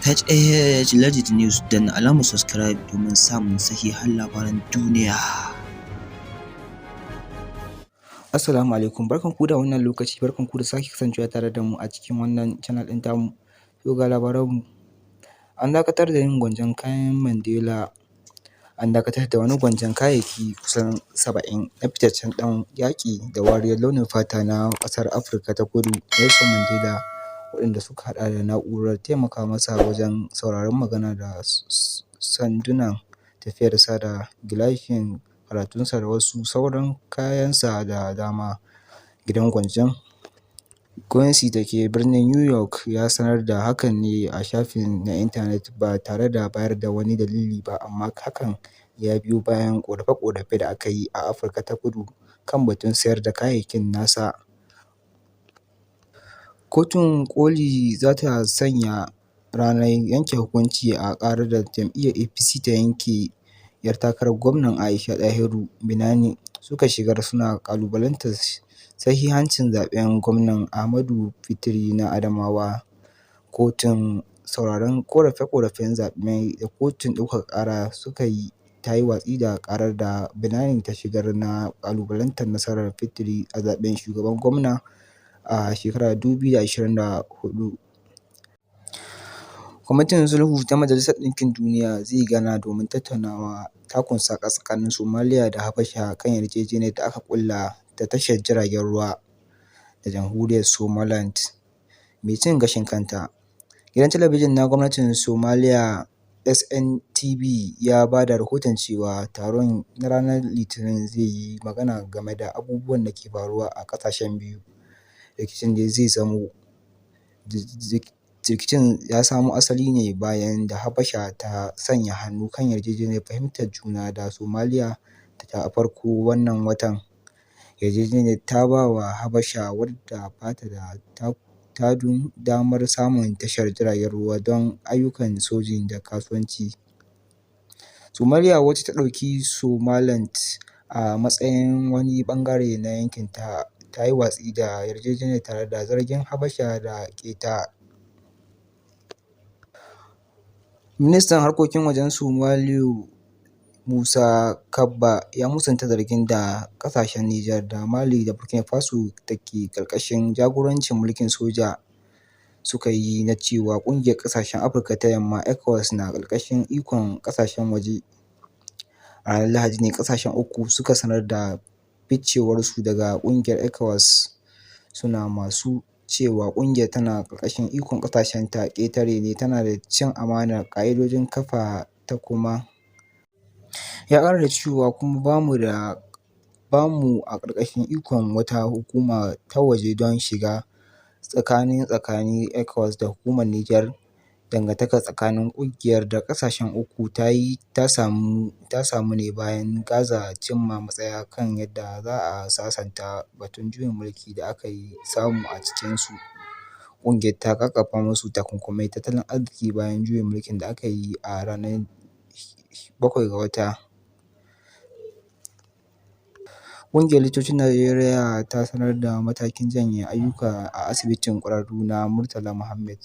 HAH Legit News danna alamar subscribe domin samun sahihan labaran duniya. Assalamu alaikum, barkanku da wannan lokaci, barkanku da sake kasancewa tare da mu a cikin wannan channel ɗin tamu. To ga labaranmu. An dakatar da yin gwanjon kayan Mandela. An dakatar da wani gwanjon kayayyaki kusan 70 na fitaccen ɗan yaƙi da wariyar launin fata na ƙasar Afirka ta Kudu Nelson Mandela, waɗanda suka haɗa da na'urar taimaka masa wajen sauraron magana da sandunan tafiyarsa da gilashin karatunsa da wasu sauran kayansa da dama. Gidan gwanjon Quincy da ke birnin New York ya sanar da hakan ne a shafin na intanet ba tare da bayar da wani dalili ba, amma hakan ya biyo bayan ƙorafe-ƙorafe da aka yi a Afirka ta Kudu kan batun sayar da kayayyakin nasa. Kotun ƙoli za ta sanya ranar yanke hukunci a ƙarar da jam'iyyar APC ta yanke 'yar takarar gwamnan Aisha Ɗahiru Binani suka shigar, suna ƙalubalantar sahihancin zaɓen gwamnan Ahmadu Fintiri na Adamawa. Kotun sauraron ƙorafe-ƙorafen zaɓe da kotun ɗaukaka ƙara suka yi ta yi watsi da ƙarar da Binani ta shigar na ƙalubalantar nasarar Fintiri a zaɓen shugaban gwamna a shekarar 2024. Kwamitin Sulhu ta Majalisar Ɗinkin Duniya zai gana domin tattaunawa takun-saƙa tsakanin Somalia da Habasha kan yarjejeniyar da aka ƙulla ta tashar jiragen ruwa da Jamhuriyar Somaliland mai cin gashin kanta. Gidan talabijin na gwamnatin Somaliya SNTV ya ba da rahoton cewa taron na ranar Litinin zai yi magana game da abubuwan da ke faruwa a ƙasashen biyu. Rikicin ya samo asali ne bayan da Habasha ta sanya hannu kan yarjejeniyar fahimtar juna da Somaliya a farkon wannan watan. Yarjejeniyar ta ba wa Habasha, wadda ba ta da takardun, damar samun tashar jiragen ruwa don ayyukan soji da kasuwanci. Somaliya, wacce ta ɗauki Somaliland a matsayin wani ɓangare na yankinta, ta yi watsi da yarjejeniyar tare da zargin Habasha da keta. Ministan harkokin wajen Somaliya Musa Kabba ya musanta zargin da ƙasashen Nijar da Mali da Burkina Faso da ke ƙarƙashin jagorancin mulkin soja suka yi na cewa ƙungiyar ƙasashen Afirka ta Yamma (ECOWAS) na ƙarƙashin ikon ƙasashen waje. A ranar Lahadi ne ƙasashen uku suka sanar da ficewarsu daga ƙungiyar ECOWAS, suna masu cewa ƙungiyar tana ƙarƙashin ikon ƙasashen ƙetare ne, tana da cin amanar ƙa'idojin kafa ta, kuma ya ƙara da cewa kuma ba mu a ƙarƙashin ikon wata hukuma ta waje don shiga tsakanin ECOWAS da hukumar Nijar. Dangantaka tsakanin ƙungiyar da ƙasashen uku ta samu ne bayan gaza cimma matsaya kan yadda za a sasanta batun juyin mulki da aka samu a cikinsu. Ƙungiyar ta ƙaƙaba musu takunkuman tattalin arziki bayan juyin mulkin da aka yi a ranar 7 ga wata. Ƙungiyar Likitocin Najeriya ta sanar da matakin janye ayyuka a asibitin ƙwararru na Murtala Muhammad.